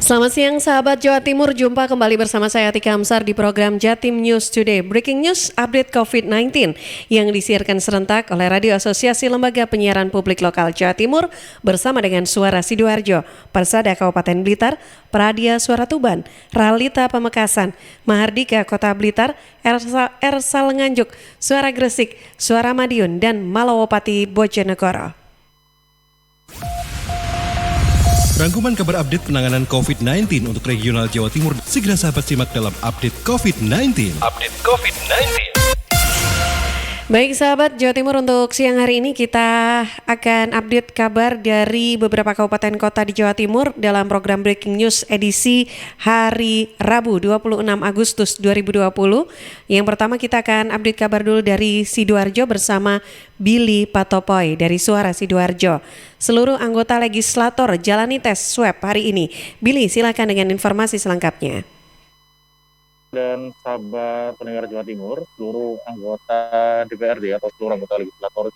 Selamat siang sahabat Jawa Timur, jumpa kembali bersama saya Tika Amsar di program Jatim News Today. Breaking News update COVID-19 yang disiarkan serentak oleh Radio Asosiasi Lembaga Penyiaran Publik Lokal Jawa Timur bersama dengan Suara Sidoarjo, Persada Kabupaten Blitar, Pradia Suara Tuban, Ralita Pamekasan, Mahardika Kota Blitar, Ersal Nganjuk, Suara Gresik, Suara Madiun, dan Malawapati Bojonegoro. Rangkuman kabar update penanganan COVID-19 untuk regional Jawa Timur segera sahabat simak dalam update COVID-19. Baik sahabat Jawa Timur, untuk siang hari ini kita akan update kabar dari beberapa kabupaten kota di Jawa Timur dalam program Breaking News edisi hari Rabu 26 Agustus 2020. Yang pertama kita akan update kabar dulu dari Sidoarjo bersama Billy Patopoy dari Suara Sidoarjo. Seluruh anggota legislator jalani tes swab hari ini. Billy, silakan dengan informasi selengkapnya. Dan sahabat pendengar Jawa Timur, seluruh anggota DPRD atau seluruh anggota legislator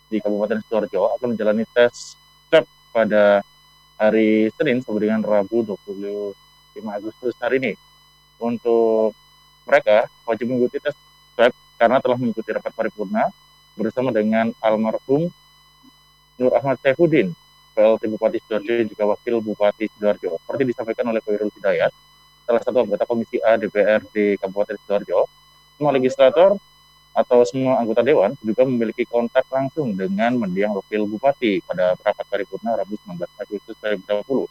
di Kabupaten Sidoarjo akan menjalani tes swab pada hari Senin sampai dengan Rabu 25 Agustus hari ini. Untuk mereka wajib mengikuti tes swab karena telah mengikuti rapat paripurna bersama dengan almarhum Nur Ahmad Saifuddin, PLT Bupati Sidoarjo juga Wakil Bupati Sidoarjo. Seperti disampaikan oleh Pak Wirul Hidayat, salah satu anggota Komisi A DPRD Kabupaten Sidoarjo, semua legislator atau semua anggota Dewan juga memiliki kontak langsung dengan mendiang Wakil Bupati pada rapat paripurna Rabu 19 Agustus 2020.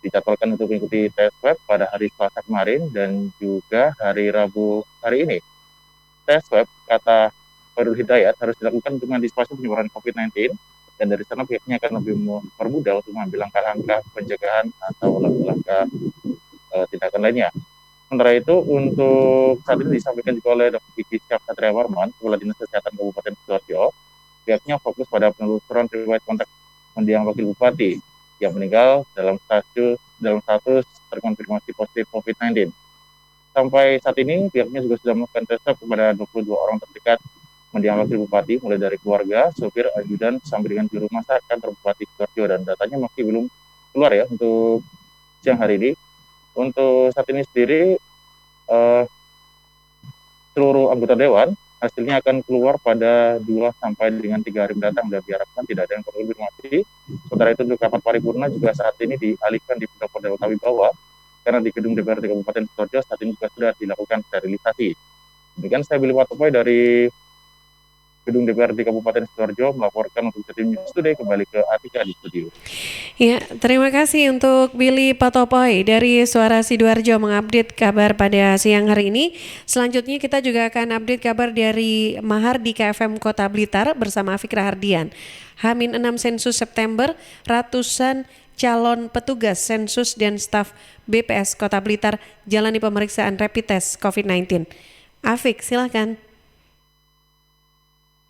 Dijadwalkan untuk mengikuti tes swab pada hari Selasa kemarin dan juga hari Rabu hari ini. Tes swab, kata Wirul Hidayat, harus dilakukan untuk mengantisipasi penyebaran COVID-19 dan dari sana pihaknya akan lebih mempermudah untuk mengambil langkah-langkah pencegahan atau langkah-langkah tindakan lainnya. Sementara itu, untuk saat ini disampaikan juga oleh Dr. Kiki Satria Warman, Kepala Dinas Kesehatan Kabupaten Sidoarjo, pihaknya fokus pada penelusuran riwayat kontak mendiang Wakil Bupati yang meninggal dalam status terkonfirmasi positif COVID-19. Sampai saat ini, pihaknya juga sudah melakukan tes swab kepada 22 orang terdekat mendiang Wakil Bupati, mulai dari keluarga, sopir, ajudan, sampai dengan juru masak kantor Bupati Sidoarjo, dan datanya masih belum keluar ya untuk siang hari ini. Untuk saat ini sendiri, seluruh anggota Dewan hasilnya akan keluar pada 2 sampai dengan 3 hari mendatang dan diharapkan tidak ada yang terkonfirmasi. Sementara itu untuk rapat paripurna juga saat ini dialihkan di Pendopo Delta Wibawa karena di gedung DPRD Kabupaten Sidoarjo saat ini juga sudah dilakukan sterilisasi. Demikian saya Billy Patopoy dari gedung DPRD Kabupaten Sidoarjo melaporkan untuk Jatim News Today, kembali ke Atika di studio. Ya, terima kasih untuk Billy Patopoy dari Suara Sidoarjo mengupdate kabar pada siang hari ini. Selanjutnya kita juga akan update kabar dari Mahardika FM Kota Blitar bersama Afik Rahardian. H-6 Sensus September, ratusan calon petugas sensus dan staf BPS Kota Blitar jalani pemeriksaan rapid test COVID-19. Afik, silakan.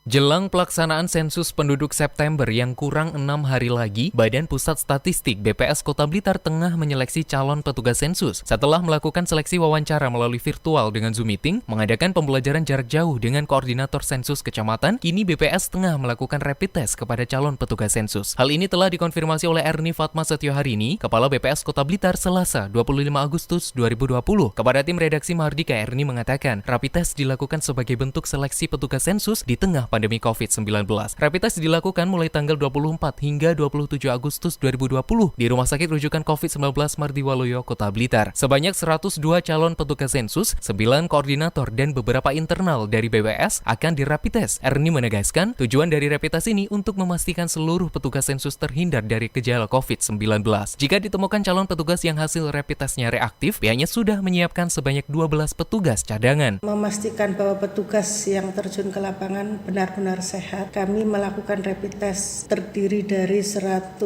Jelang pelaksanaan sensus penduduk September yang kurang 6 hari lagi, Badan Pusat Statistik BPS Kota Blitar tengah menyeleksi calon petugas sensus. Setelah melakukan seleksi wawancara melalui virtual dengan Zoom Meeting, mengadakan pembelajaran jarak jauh dengan koordinator sensus kecamatan, kini BPS tengah melakukan rapid test kepada calon petugas sensus. Hal ini telah dikonfirmasi oleh Erni Fatma Setioharini, Kepala BPS Kota Blitar, Selasa 25 Agustus 2020. Kepada tim redaksi Mahardika, Erni mengatakan, rapid test dilakukan sebagai bentuk seleksi petugas sensus di tengah pandemi COVID-19. Rapid test dilakukan mulai tanggal 24 hingga 27 Agustus 2020 di Rumah Sakit Rujukan COVID-19 Mardiwaluyo, Kota Blitar. Sebanyak 102 calon petugas sensus, 9 koordinator dan beberapa internal dari BPS akan di rapid test. Erni menegaskan, tujuan dari rapid test ini untuk memastikan seluruh petugas sensus terhindar dari gejala COVID-19. Jika ditemukan calon petugas yang hasil rapid testnya reaktif, pihaknya sudah menyiapkan sebanyak 12 petugas cadangan. Memastikan bahwa petugas yang terjun ke lapangan benar-benar sehat. Kami melakukan rapid test terdiri dari 102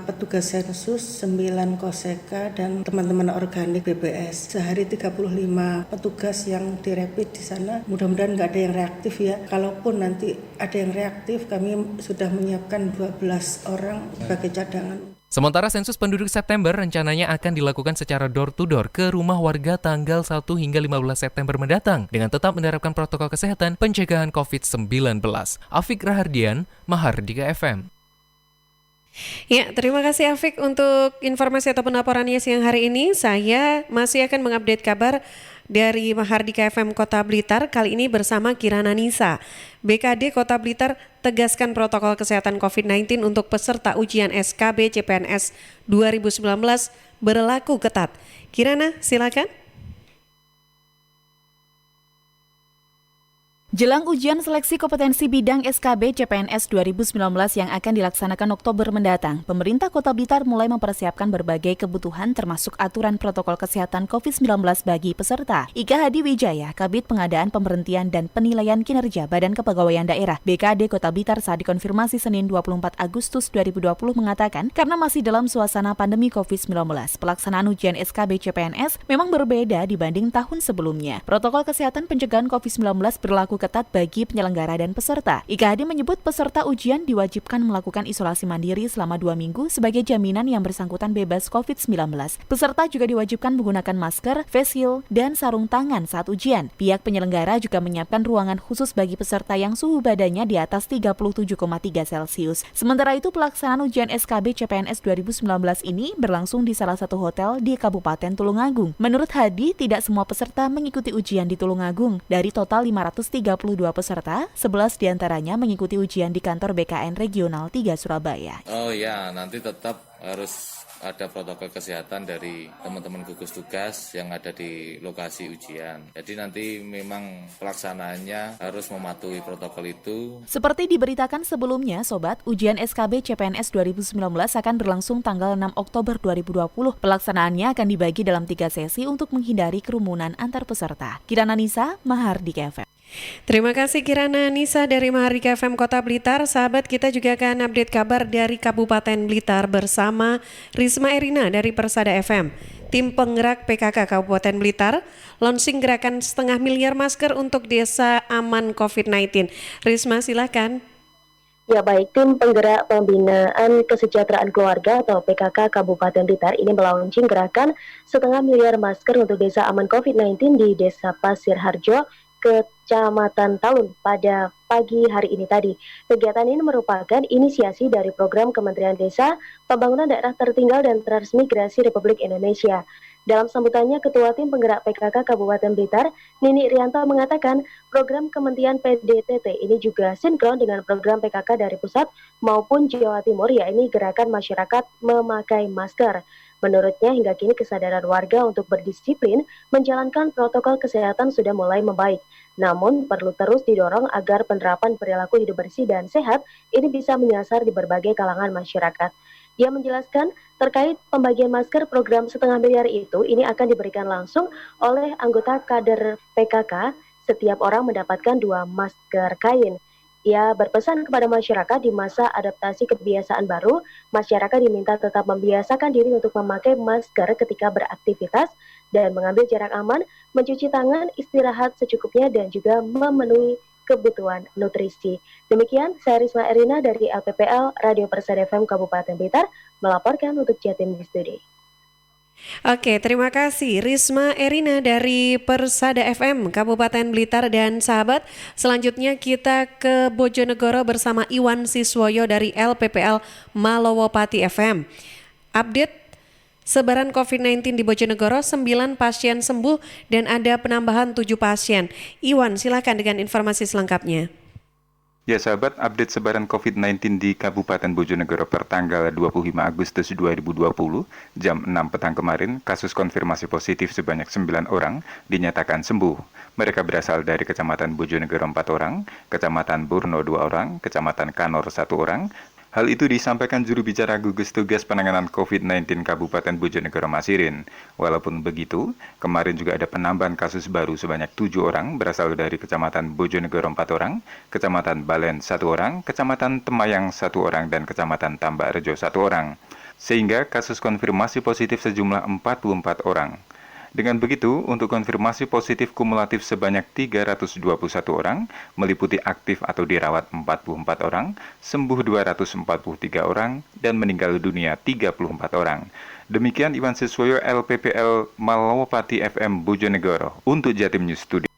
petugas sensus, 9 koseka, dan teman-teman organik BPS. Sehari 35 petugas yang dirapid di sana. Mudah-mudahan nggak ada yang reaktif ya. Kalaupun nanti ada yang reaktif, kami sudah menyiapkan 12 orang sebagai cadangan. Sementara sensus penduduk September rencananya akan dilakukan secara door-to-door ke rumah warga tanggal 1 hingga 15 September mendatang dengan tetap menerapkan protokol kesehatan pencegahan COVID-19. Afik Rahardian, Mahardika FM. Ya, terima kasih Afik untuk informasi ataupun laporannya siang hari ini. Saya masih akan mengupdate kabar dari Mahardika FM Kota Blitar, kali ini bersama Kirana Nisa. BKD Kota Blitar tegaskan protokol kesehatan COVID-19 untuk peserta ujian SKB CPNS 2019 berlaku ketat. Kirana, silakan. Jelang ujian seleksi kompetensi bidang SKB CPNS 2019 yang akan dilaksanakan Oktober mendatang, pemerintah Kota Blitar mulai mempersiapkan berbagai kebutuhan termasuk aturan protokol kesehatan COVID-19 bagi peserta. Ika Hadi Wijaya, Kabid Pengadaan Pemberhentian dan Penilaian Kinerja Badan Kepegawaian Daerah BKD Kota Blitar saat dikonfirmasi Senin 24 Agustus 2020 mengatakan, karena masih dalam suasana pandemi COVID-19, pelaksanaan ujian SKB CPNS memang berbeda dibanding tahun sebelumnya. Protokol kesehatan pencegahan COVID-19 berlaku ketat bagi penyelenggara dan peserta. Ika Hadi menyebut peserta ujian diwajibkan melakukan isolasi mandiri selama 2 minggu sebagai jaminan yang bersangkutan bebas COVID-19. Peserta juga diwajibkan menggunakan masker, face shield, dan sarung tangan saat ujian. Pihak penyelenggara juga menyiapkan ruangan khusus bagi peserta yang suhu badannya di atas 37,3 Celcius. Sementara itu, pelaksanaan ujian SKB CPNS 2019 ini berlangsung di salah satu hotel di Kabupaten Tulungagung. Menurut Hadi, tidak semua peserta mengikuti ujian di Tulungagung. Dari total 532 peserta, 11 diantaranya mengikuti ujian di kantor BKN Regional 3 Surabaya. Oh ya, nanti tetap harus ada protokol kesehatan dari teman-teman gugus tugas yang ada di lokasi ujian. Jadi nanti memang pelaksanaannya harus mematuhi protokol itu. Seperti diberitakan sebelumnya, Sobat, ujian SKB CPNS 2019 akan berlangsung tanggal 6 Oktober 2020. Pelaksanaannya akan dibagi dalam 3 sesi untuk menghindari kerumunan antar peserta. Kirana Nisa, Mahardika FM. Terima kasih Kirana Nisa dari Mahardika FM Kota Blitar. Sahabat, kita juga akan update kabar dari Kabupaten Blitar bersama Risma Erina dari Persada FM. Tim penggerak PKK Kabupaten Blitar launching gerakan 1,5 miliar masker untuk desa aman COVID-19. Risma, silakan. Ya baik, tim penggerak pembinaan kesejahteraan keluarga atau PKK Kabupaten Blitar ini melaunching gerakan 1,5 miliar masker untuk desa aman COVID-19 di Desa Pasir Harjo, Kecamatan Talun pada pagi hari ini tadi. Kegiatan ini merupakan inisiasi dari program Kementerian Desa, Pembangunan Daerah Tertinggal dan Transmigrasi Republik Indonesia. Dalam sambutannya, Ketua Tim Penggerak PKK Kabupaten Blitar, Nini Rianto mengatakan program Kementerian PDTT ini juga sinkron dengan program PKK dari pusat maupun Jawa Timur, yakni Gerakan Masyarakat Memakai Masker. Menurutnya, hingga kini kesadaran warga untuk berdisiplin menjalankan protokol kesehatan sudah mulai membaik. Namun, perlu terus didorong agar penerapan perilaku hidup bersih dan sehat ini bisa menyasar di berbagai kalangan masyarakat. Ia menjelaskan terkait pembagian masker program 1,5 miliar itu ini akan diberikan langsung oleh anggota kader PKK. Setiap orang mendapatkan 2 masker kain. Ia berpesan kepada masyarakat di masa adaptasi kebiasaan baru, masyarakat diminta tetap membiasakan diri untuk memakai masker ketika beraktivitas dan mengambil jarak aman, mencuci tangan, istirahat secukupnya, dan juga memenuhi kebutuhan nutrisi. Demikian, saya Risma Erina dari LPPL Radio Persada FM Kabupaten Blitar melaporkan untuk Jatim di Studio. Oke, terima kasih Risma Erina dari Persada FM Kabupaten Blitar. Dan sahabat, selanjutnya kita ke Bojonegoro bersama Iwan Siswoyo dari LPPL Malowopati FM. Update sebaran COVID-19 di Bojonegoro, 9 pasien sembuh dan ada penambahan 7 pasien. Iwan, silakan dengan informasi selengkapnya. Ya sahabat, update sebaran COVID-19 di Kabupaten Bojonegoro per tanggal 25 Agustus 2020, jam 6 petang kemarin, kasus konfirmasi positif sebanyak 9 orang dinyatakan sembuh. Mereka berasal dari Kecamatan Bojonegoro 4 orang, Kecamatan Burno 2 orang, Kecamatan Kanor 1 orang. Hal itu disampaikan juru bicara gugus tugas penanganan COVID-19 Kabupaten Bojonegoro Masirin. Walaupun begitu, kemarin juga ada penambahan kasus baru sebanyak 7 orang berasal dari Kecamatan Bojonegoro 4 orang, Kecamatan Balen 1 orang, Kecamatan Temayang 1 orang, dan Kecamatan Tambak Rejo 1 orang. Sehingga kasus konfirmasi positif sejumlah 44 orang. Dengan begitu, untuk konfirmasi positif kumulatif sebanyak 321 orang, meliputi aktif atau dirawat 44 orang, sembuh 243 orang, dan meninggal dunia 34 orang. Demikian Iwan Siswoyo LPPL Malowopati FM Bojonegoro untuk Jatim News Studio.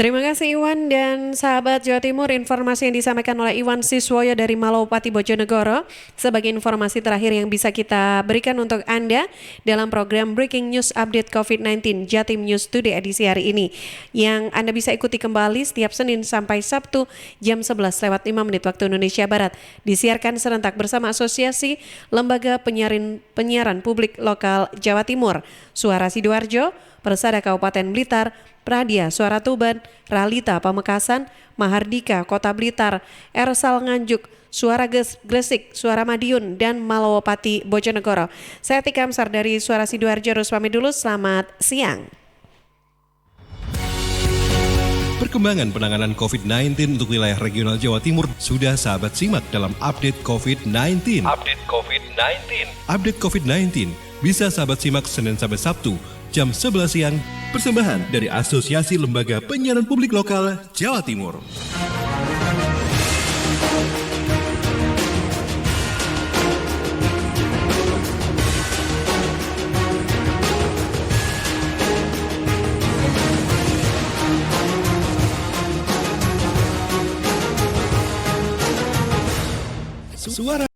Terima kasih Iwan dan sahabat Jawa Timur, informasi yang disampaikan oleh Iwan Siswoyo dari Malowpati Bojonegoro sebagai informasi terakhir yang bisa kita berikan untuk Anda dalam program Breaking News Update COVID-19 Jatim News Today edisi hari ini yang Anda bisa ikuti kembali setiap Senin sampai Sabtu jam 11:05 waktu Indonesia Barat, disiarkan serentak bersama Asosiasi Lembaga Penyiaran Publik Lokal Jawa Timur, Suara Sidoarjo, Persada Kabupaten Blitar, Pradia Suara Tuban, Ralita Pamekasan, Mahardika Kota Blitar, Ersal Nganjuk, Suara Gresik, Suara Madiun, dan Malowpati Bojonegoro. Saya Tika Amsar dari Suara Sidoarjo harus pamit dulu, selamat siang. Perkembangan penanganan COVID-19 untuk wilayah regional Jawa Timur sudah sahabat simak dalam update COVID-19. Update COVID-19 bisa sahabat simak Senin sampai Sabtu jam 11 siang, persembahan dari Asosiasi Lembaga Penyiaran Publik Lokal Jawa Timur. Suara